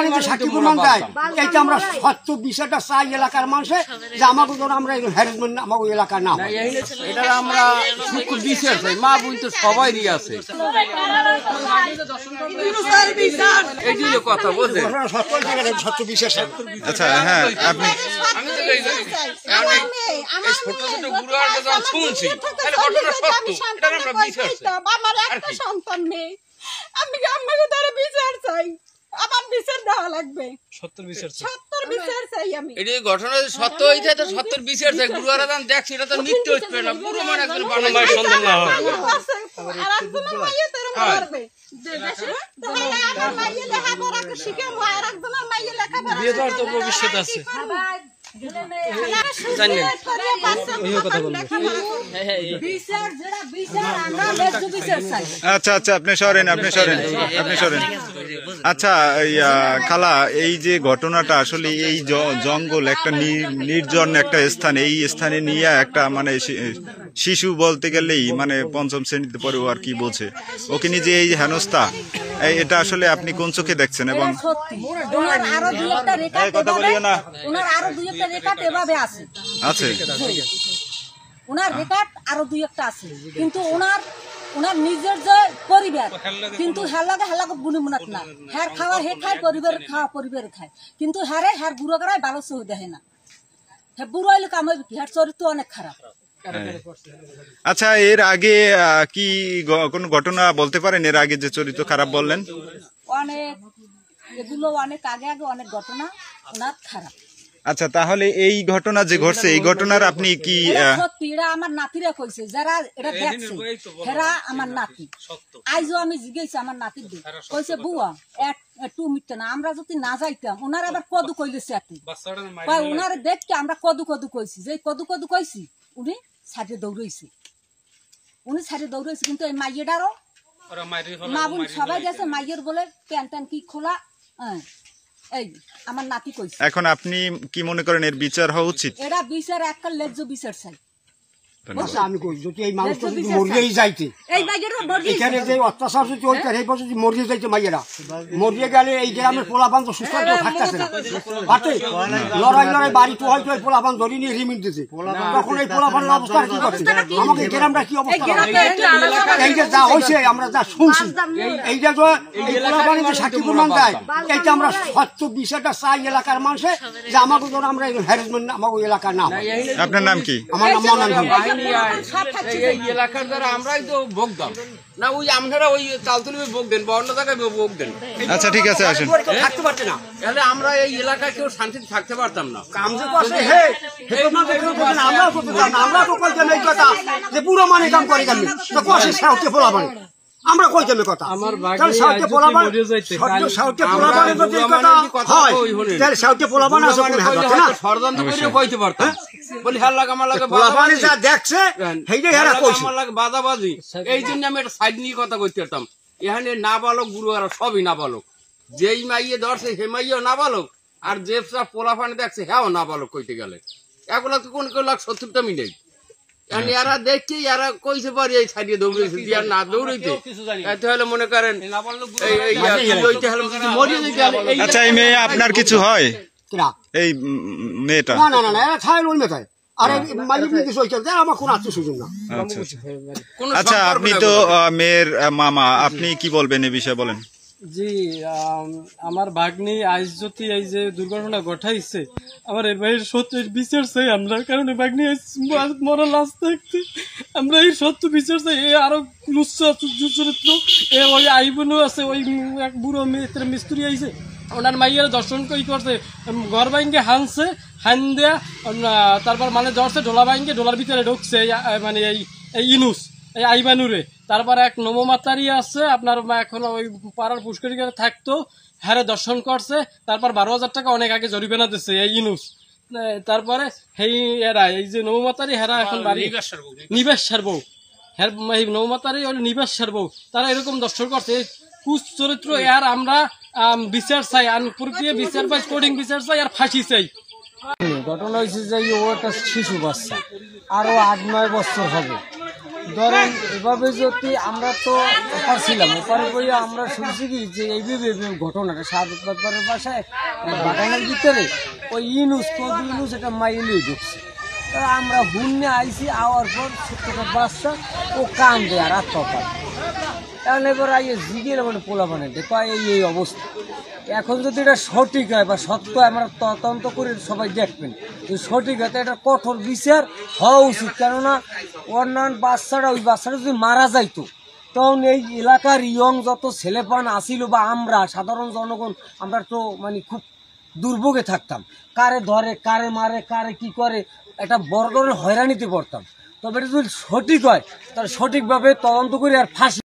বাণিজ্য সাক্ষী প্রমাণ দেয়, এইটা আমরা সত্য বিষয়টা চাই এলাকার মানুষে যে আমাকে যেন আমরা হ্যারাসমেন্ট আমাকে এলাকার না হয়। এটা আমরা সূক্ষ্ম বিচার চাই, মা বোন তো সবাই আছে, এই জন্য কথা বলছে সত্য বিশ্বাস। আচ্ছা হ্যাঁ, আপনি ছোট ছোট গুরুয়ার কথা শুনছি, আমার একটা সন্তান নেই, আমি আমাকে তারা বিচার চাই, আমার বিচার দেওয়া লাগবে, সত্যের বিচার চাই আমি। এই ঘটনা সত্য হইতে তো সত্যের বিচার চাই। গুরুয়ারা দান দেখছি এটা তো মৃত্যু হচ্ছে না, পুরো মানে একজন বানায় সন্তান না হয় আর একজনের মাইয়ে তারা মারবে, আমার মাইয়ে লেখাপড়া শিখে আর একজনের মাইয়ে লেখাপড়া বিয়ে দেওয়ার তো ভবিষ্যৎ আছে। আচ্ছা আচ্ছা, আপনি সরেন। আচ্ছা খালা, এই যে ঘটনাটা আসলে এই জঙ্গল একটা নির্জন একটা স্থান, এই স্থানে নিয়ে একটা মানে শিশু বলতে গেলেই মানে পঞ্চম শ্রেণীতে পড়ে আর কি বোঝে, ওকে নিজে এই হেনস্থা, এটা আসলে আপনি কোন চোখে দেখছেন? এবং কথা বলিও না, ওনার আরো দুই একটা রেকর্ড এভাবে আছে, ওনার রেকর্ড আরো দুই একটা আছে, কিন্তু ওনার নিজের যে পরিবার, কিন্তু হেলাগে বুনিমুনাত না, হ্যার খাওয়ার হে খায়, পরিবারের খাওয়া পরিবারে খায়, কিন্তু হ্যার বুড়ো করায় ভালো চোখ দেখে না, হ্যাঁ বুড়ো হইলে কাম হবে কি, হ্যার চরিত্র অনেক খারাপ। আচ্ছা, এর আগে কি কোন ঘটনা বলতে পারেন? এর আগে যে চরিত্র খারাপ বললেন, অনেক এগুলো অনেক আগে অনেক ঘটনা ওনার খারাপ। আচ্ছা, তাহলে এই ঘটনা যে ঘটছে, এই ঘটনার আপনি কি? সত্যি এটা আমার নাতিরা কইছে, যারা এটা দেখছে হেরা আমার নাতি। আইজও আমি জিজ্ঞেস আমার নাতির দিক কইছে, বুয়া একটু মিথ্যা না, আমরা যদি না যাইতাম, ওনার আবার কদু কইলেছে, ওনারা দেখতে আমরা কদু কইছি, যে কদু কইছি উনি ছাড়ে দৌড়াইছে, কিন্তু এই মাইয়েটারও মা বোন সবাই গেছে, মাইয়ের বলে প্যান ট্যান কি খোলা, এই আমার নাতি কইছে। এখন আপনি কি মনে করেন এর বিচার হওয়া উচিত? এটা বিচার একটা লেজ্জ বিচার চাই। আমি কই যদি এই মানুষটা যদি মরিয়েই যাইতে, এখানে যে অত্যাচার চলছে সেই বছর যদি মরিয়ে যাইতে, মাইয়েরা মরিয়ে গেলে এই গ্রামের পোলাপান তো সুস্থ থাকতেছে না, হাতে লড়াই বাড়ি তো হয়তো এই পোলাপান ধরে নিয়ে রিমিট দিতে, তখন এই পোলাপানের অবস্থা কি করছে, আমাকে গ্রামটা কি অবস্থা, এই যে যা হয়েছে আমরা যা শুনছি, এই যে এই পোলাপানের যে সাক্ষী প্রমাণ দেয়, এইটা আমরা সত্য বিষয়টা চাই এলাকার মানুষে যে আমাকে যেন আমরা হ্যারাসমেন্ট আমাকে এলাকার না হয়। আপনার নাম কি? আমার নাম মনান। এই এলাকার দ্বারা আমরাই তো ভোগ দাম না, ওই আপনারা ওই তালতুলি ভোগ দেন বা অন্য জায়গায় ভোগ দেন। আচ্ছা ঠিক আছে, আসেন। থাকতে পারছে না, তাহলে আমরা এই এলাকায় কেউ শান্তিতে থাকতে পারতাম না। কাম যে করছে হে আমরাও করতে চাই না, আমরা তো কইতাম এই কথা যে বুড়ো মানে কাম করে কেমনি, তো কষে সাউকে পোলাবান আমরা কইতাম এই কথা, তাহলে সাউকে পোলাবান সাউকে পোলাবান যদি এই কথা হয়, তাহলে সাউকে পোলাবান আছে কোন হাত না ষড়যন্ত্র করে কইতে পারতাম, বলি হার লাগা আমার লাগে পোলাবান যা দেখছে সেইটাই হেরা কইছে, আমার লাগে বাদাবাজি, এই জন্য আমি একটা সাইড নিয়ে কথা কইতে পারতাম। এখানে নাবালক গুরুয়ারা সবই নাবালক, যেই মাইয়ে ধরছে হে মাইয়েও নাবালক, আর যে পোলাপান দেখছে হ্যাঁ নাবালক কইতে গেলে, এগুলা তো কোন কেউ লাখ 70টা মিলে এরা দেখছি, এরা কইছে পারি এই সাইডে দৌড়েছে, দিয়ে না দৌড়াইতে তাহলে মনে করেন। আচ্ছা, এই মেয়ে আপনার কিছু হয়? এই মেয়েটা না না না, এরা খায় ওই মেয়ে, আর মালিক নিতে চলছে আমার কোন আত্মীয় স্বজন না। আচ্ছা, আপনি তো মেয়ের মামা, আপনি কি বলবেন এই বিষয়ে? বলেন। জি, আমার ভাগ্নি আজ যদি এই যে দুর্ঘটনা ঘটাইছে, আমার এই ভাইয়ের সত্যের বিচার চাই আমরা, কারণ এই ভাগ্নি মরা লাশ দেখতে আমরা এই সত্য বিচার চাই। এই আরো চরিত্র ওই আইবনও আছে, ওই এক বুড়ো মিস্ত্রি আইছে, ওনার মাইয়ের দর্শন করছে, ঘর বাইঙ্গে হানছে, হান দেয়া তারপর মানে ধরছে ডোলা বাইঙ্গে, ডোলার ভিতরে ঢুকছে মানে এই ইনুস এই আইবানুরে। তারপর এক নবমাতারি আছে আপনার, এখন ওই পাড়ার পুষ্করিতে থাকতো, হ্যারে দর্শন করছে, তারপর 12,000 টাকা অনেক আগে জরিমানা দিচ্ছে এই ইনুস। তারপরে এরা এই যে নবমাতারি হেরা এখন বাড়ি নিবেশ সারবো, হ্যাঁ এই নবমাতারি নিবেশ সারবো, তারা এরকম দর্শন করছে, কুচ চরিত্র। আর আমরা বিচার চাই, প্রক্রিয়া বিচার পাই, কোডিং বিচার চাই, আর ফাঁসি চাই। ঘটনা হয়েছে যে ও একটা শিশু বাচ্চা, আরো 8-9 বছর হবে, ধরেন এভাবে যদি আমরা তো ওপার ছিলাম, ওপারে বই আমরা শুনছি কি যে এইভাবে ঘটনাটা সাদবারের বাসায় বাগানের ভিতরে ওই ইনুস একটা মাইলেই ঢুকছে। আমরা হুন্নে আইসি, আওয়ার পর ছোট্ট বাচ্চা ও কান দেয় আর আত্মা এখন এবার আইয়ে জিগের মানে পোলা বানাইতে তাই এই অবস্থা। এখন যদি এটা সঠিক হয় বা সত্য আমরা তদন্ত করে সবাই দেখবেন, যদি সঠিক হয় তো এটা কঠোর বিচার হওয়া উচিত। কেননা অন্যান্য ওই বাচ্চাটা যদি মারা যাইতো তখন এই এলাকার ইয়ং যত ছেলেপান আসিল বা আমরা সাধারণ জনগণ আমরা তো মানে খুব দুর্ভোগে থাকতাম, কারে ধরে কারে মারে কারে কি করে একটা বড় ধরনের হয়রানিতে পড়তাম। তবে এটা যদি সঠিক হয় তাহলে সঠিকভাবে তদন্ত করে আর ফাঁসি